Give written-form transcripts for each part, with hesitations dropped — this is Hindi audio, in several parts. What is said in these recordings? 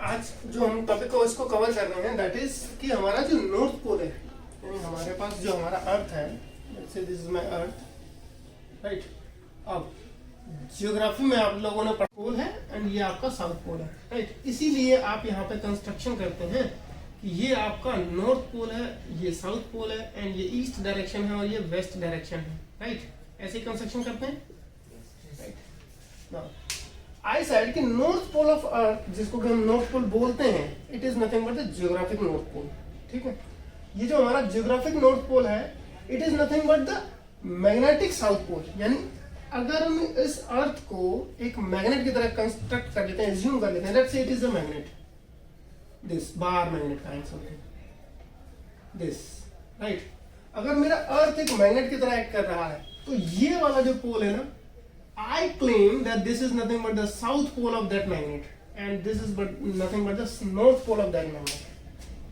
आज जो हम टॉपिक को इसको कवर कर रहे हैं दैट इज कि हमारा जो नॉर्थ पोल है, यानी हमारे पास जो हमारा अर्थ है, let's say this is my earth, right. अब जियोग्राफी में आप लोगों ने पोल है एंड ये आपका साउथ पोल है, राइट। इसीलिए आप यहाँ पे कंस्ट्रक्शन करते हैं कि ये आपका नॉर्थ पोल है, ये साउथ पोल है एंड ये ईस्ट डायरेक्शन है और ये वेस्ट डायरेक्शन है, राइट। ऐसे ही कंस्ट्रक्शन करते हैं, राइट। नाउ आई सेड कि नॉर्थ पोल ऑफ अर्थ, जिसको कि हम नॉर्थ पोल बोलते हैं, it is nothing but the geographic north pole, ठीक है। ये जो हमारा जियोग्राफिक नॉर्थ पोल है, it is nothing but the magnetic south pole. यानी अगर हम इस अर्थ को एक मैग्नेट की तरह कंस्ट्रक्ट कर लेते हैं, एज्यूम कर लेते हैं, let's say it is a magnet, this bar magnet kind something this, right. अगर मेरा अर्थ एक मैग्नेट की तरह एक्ट कर रहा है, तो ये वाला जो पोल है ना, I claim that this is nothing but the south pole of that magnet and this is but nothing but the north pole of that magnet.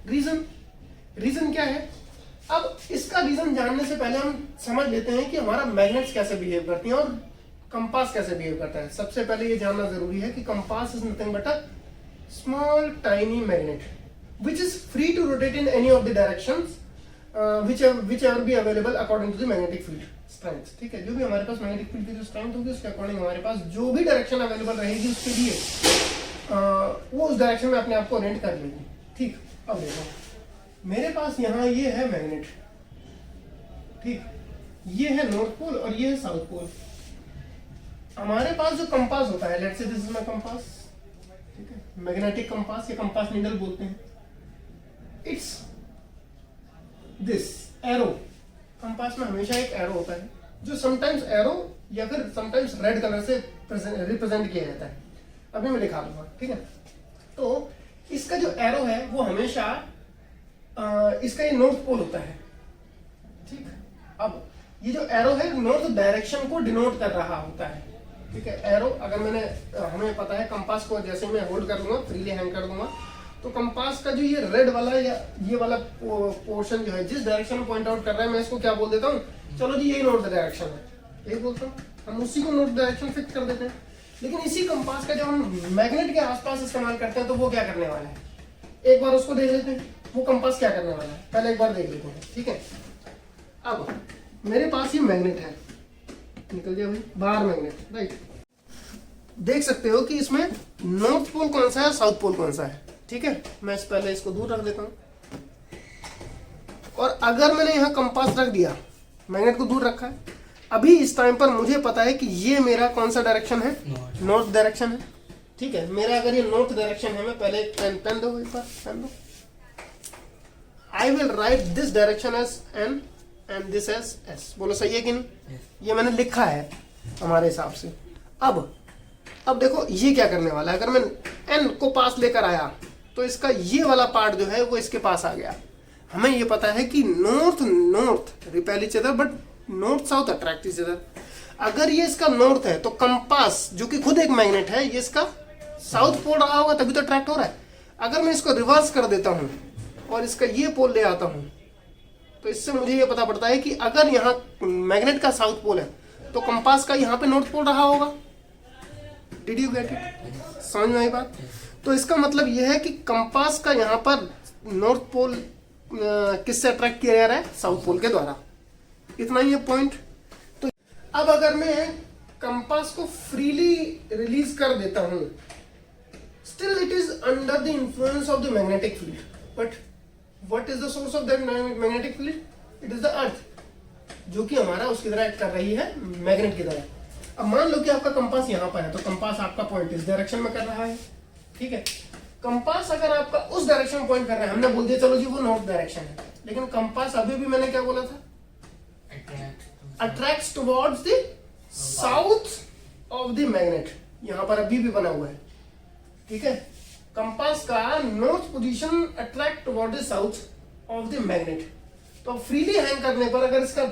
Reason क्या है? अब इसका रीजन जानने से पहले हम समझ लेते हैं कि हमारा मैग्नेट्स कैसे बिहेव करती हैं और कंपास कैसे बिहेव करता है। सबसे पहले ये जानना जरूरी है कि compass is nothing but a small tiny magnet which is free to rotate in any of the directions whichever be available according to the magnetic field strength, ठीक है। जो भी हमारे पास मैग्नेटिक फील्ड की जो स्ट्रेंथ होगी उसके अकॉर्डिंग हमारे पास जो भी डायरेक्शन अवेलेबल रहेगी उसके लिए वो उस डायरेक्शन में अपने आप को ओरिएंट कर लेगी, ठीक। अब देखो मेरे पास यहाँ ये है मैग्नेट, ठीक, ये है नॉर्थ पोल और ये है साउथ पोल। हमारे पास जो कंपास होता है, let's say this is my compass, ठीक है, मैग्नेटिक कंपास या कंपास नीडल बोलते हैं। इट्स दिस एरो, कंपास में हमेशा एक एरो होता है जो समटाइम्स एरो या फिर समटाइम्स रेड कलर से रिप्रेजेंट किया जाता है। अभी मैं दिखा दूंगा, ठीक है। तो इसका जो एरो है वो हमेशा इसका ये नॉर्थ पोल होता है, ठीक। अब ये जो एरो है नॉर्थ डायरेक्शन को डिनोट कर रहा होता है, ठीक है। एरो अगर हमें पता है कंपास को जैसे मैं होल्ड कर लूंगा, फ्रीली हैंग कर दूंगा, तो कंपास का जो ये रेड वाला या ये वाला पोर्शन जो है जिस डायरेक्शन में पॉइंट आउट कर रहा है, मैं इसको क्या बोल देता हूँ, चलो जी यही नॉर्थ डायरेक्शन है, यही बोलता हूँ, हम उसी को नॉर्थ डायरेक्शन फिक्स कर देते हैं। लेकिन इसी कंपास का जब हम मैग्नेट के आसपास इस्तेमाल करते हैं तो वो क्या करने वाला है, एक बार उसको देख लेते हैं, वो कंपास क्या करने वाला है, पहले एक बार देख लेते हैं, ठीक है। अब मेरे पास ये मैग्नेट है, निकल गया भाई बाहर मैग्नेट, राइट। देख सकते हो कि इसमें नॉर्थ पोल कौन सा है, साउथ पोल कौन सा है, ठीक है। मैं पहले इसको दूर रख देता हूं और अगर मैंने यहां कंपास रख दिया, मैग्नेट को दूर रखा है, अभी इस टाइम पर मुझे पता है कि ये मेरा कौन सा डायरेक्शन है, नॉर्थ डायरेक्शन है, ठीक है। मेरा अगर ये नॉर्थ डायरेक्शन है, मैं पहले पेन दो, एक बार पेन दो, I will write this direction as N and this as S. बोलो सही है कि नहीं? ये मैंने लिखा है हमारे हिसाब से। अब देखो ये क्या करने वाला है, अगर मैं एन को पास लेकर आया तो इसका ये वाला पार्ट जो है वो इसके पास आ गया। हमें ये पता है कि north repel each other but north south attract each other. अगर ये इसका नॉर्थ है तो कंपास जो कि खुद एक मैग्नेट है, ये इसका साउथ पोल रहा होगा तभी तो अट्रैक्ट हो रहा है। अगर मैं इसको रिवर्स कर देता हूं और इसका ये पोल ले आता हूं तो इससे मुझे ये पता पड़ता है कि अगर यहाँ मैग्नेट का साउथ पोल है तो कंपास का यहाँ पे नॉर्थ पोल रहा होगा। Did you get it? समझ में आई बात? तो इसका मतलब यह है कि कंपास का यहाँ पर नॉर्थ पोल किससे अट्रैक्ट किया जा रहा है, साउथ पोल के द्वारा। इतना ही है पॉइंट। तो अब अगर मैं कंपास को फ्रीली रिलीज कर देता हूं, still it is under the influence of the magnetic field, but what is the source of that magnetic field? It is the earth, जो कि हमारा उसकी तरह एक्ट कर रही है, मैग्नेट की तरह। अब मान लो कि आपका कंपास यहाँ पर है, तो कंपास आपका पॉइंट इस डायरेक्शन में कर रहा है, ठीक है। कंपास अगर आपका उस डायरेक्शन में पॉइंट कर रहा है, हमने बोल दिया चलो जी वो नॉर्थ डायरेक्शन है, लेकिन कंपास अभी भी मैंने क्या बोला था, attracts towards the south of the magnet. यहां पर अभी भी बना हुआ है, ठीक है। कंपास का north position attract toward the south of the magnet. तो फ्रीली हैंग करने पर अगर इसका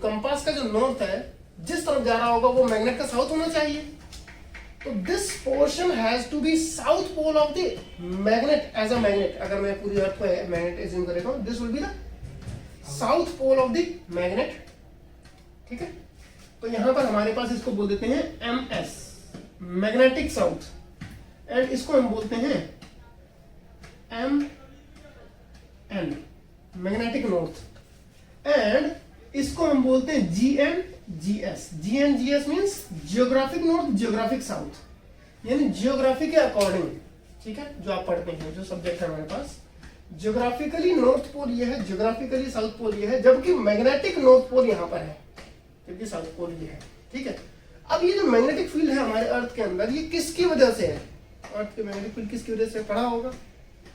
कंपास का जो नॉर्थ है जिस तरफ जा रहा होगा वो मैग्नेट का साउथ होना चाहिए। तो this portion has to be south pole of the magnet as a magnet. अगर मैं पूरी अर्थ को मैग्नेट एज्यूम कर लेता हूं, this will be the south pole of the magnet, ठीक है। तो यहां पर हमारे पास इसको बोल देते हैं MS, मैग्नेटिक साउथ, एंड इसको हम बोलते हैं GNGS. GNGS means geographic north, geographic south, यानी जियोग्राफी के अकॉर्डिंग, ठीक है, जो आप पढ़ते हैं, जो सब्जेक्ट है हमारे पास, जियोग्राफिकली नॉर्थ पोल ये है, जियोग्राफिकली साउथ पोल ये है, जबकि मैग्नेटिक नॉर्थ पोल यहाँ पर है, जबकि साउथ पोल ये है, ठीक है। अब ये जो मैग्नेटिक फील्ड है हमारे अर्थ के अंदर, ये किसकी वजह से है? अर्थ के मैग्नेटिक फील्ड किसकी वजह से पढ़ा होगा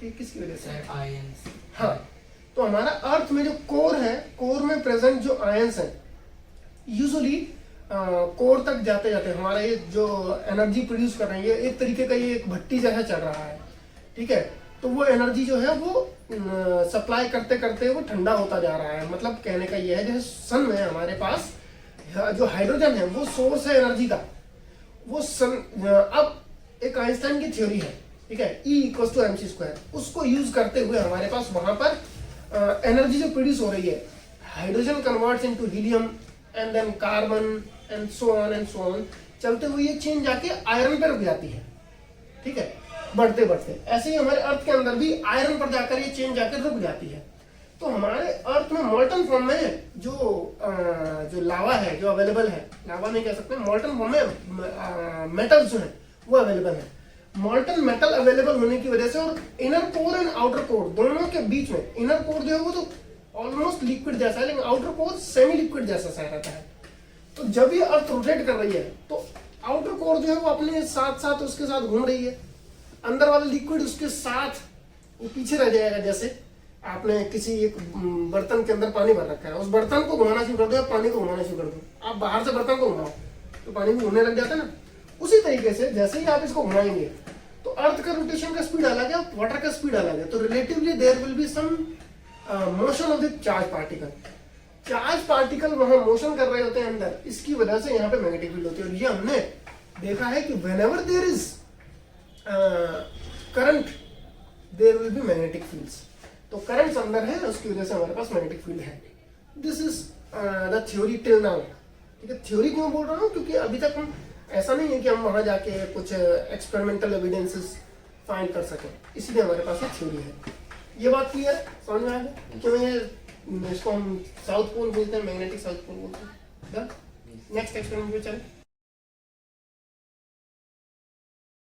कि किसकी वजह से है? आयंस। हाँ, तो हमारा अर्थ में जो कोर है, कोर में प्रेजेंट जो आयंस है, यूजुअली कोर तक जाते जाते हमारा ये जो एनर्जी प्रोड्यूस कर रही है, एक तरीके का ये एक भट्टी जैसा चल रहा है, ठीक है। तो वो एनर्जी जो है वो सप्लाई करते करते वो ठंडा होता जा रहा है। मतलब कहने का ये है, जैसे सन में हमारे पास जो हाइड्रोजन है वो सोर्स है एनर्जी का, वो सन, अब एक आइंस्टाइन की थ्योरी है, ठीक है, E=mc², उसको यूज करते हुए हमारे पास वहां पर एनर्जी जो प्रोड्यूस हो रही है, hydrogen converts into helium and then carbon and so on, चलते हुए ये चेन जाके आयरन पे रुक जाती है, ठीक है, बढ़ते बढ़ते। ऐसे ही हमारे अर्थ के अंदर भी आयरन पर जाकर ये चेन जाकर रुक जाती है। तो हमारे अर्थ में मॉल्टन फॉर्म में जो लावा है, जो अवेलेबल है, लावा नहीं कह सकते, मॉल्टन फॉर्म में मेटल्स जो है वो अवेलेबल है। मॉल्टन मेटल अवेलेबल होने की वजह से, और inner core and outer core दोनों के बीच में, इनर कोर जो है वो तो ऑलमोस्ट लिक्विड जैसा है, लेकिन आउटर कोर सेमी लिक्विड जैसा सा रहता है। तो जब ये अर्थ रोटेट कर रही है तो आउटर कोर जो है वो अपने साथ साथ उसके साथ घूम रही है, अंदर वाला लिक्विड उसके साथ वो पीछे रह जाएगा। जैसे आपने किसी एक बर्तन के अंदर पानी भर रखा है, उस बर्तन को घुमाना शुरू कर दो, पानी को घुमाना शुरू कर दो, आप बाहर से बर्तन को घुमाओ तो पानी भी घूमने लग जाता है ना। उसी तरीके से जैसे ही आप इसको घुमाएंगे तो अर्थ का रोटेशन का स्पीड अलग है, वाटर का स्पीड अलग है, तो relatively there will be some motion of the charge particle. Charge particle वहां मोशन कर रहे होते हैं अंदर, इसकी वजह से यहाँ पे मैग्नेटिक फील्ड होती है। और ये हमने देखा है कि whenever there is current there will be magnetic fields. तो करंट्स अंदर है, उसकी वजह से हमारे पास मैग्नेटिक फील्ड है। This is the theory till now, ठीक है। थ्योरी क्यों बोल रहा हूँ? क्योंकि अभी तक हम, ऐसा नहीं है कि हम वहां जाके कुछ एक्सपेरिमेंटल एविडेंसेस फाइंड कर सकें, इसलिए हमारे पास एक थ्योरी है। ये बात क्लियर समझ में आ गई? क्यों ये इसको हम साउथ पोल बोलते हैं, मैग्नेटिक साउथ पोल बोलते हैं। नेक्स्ट एक्सपेरिमेंट पे चलें।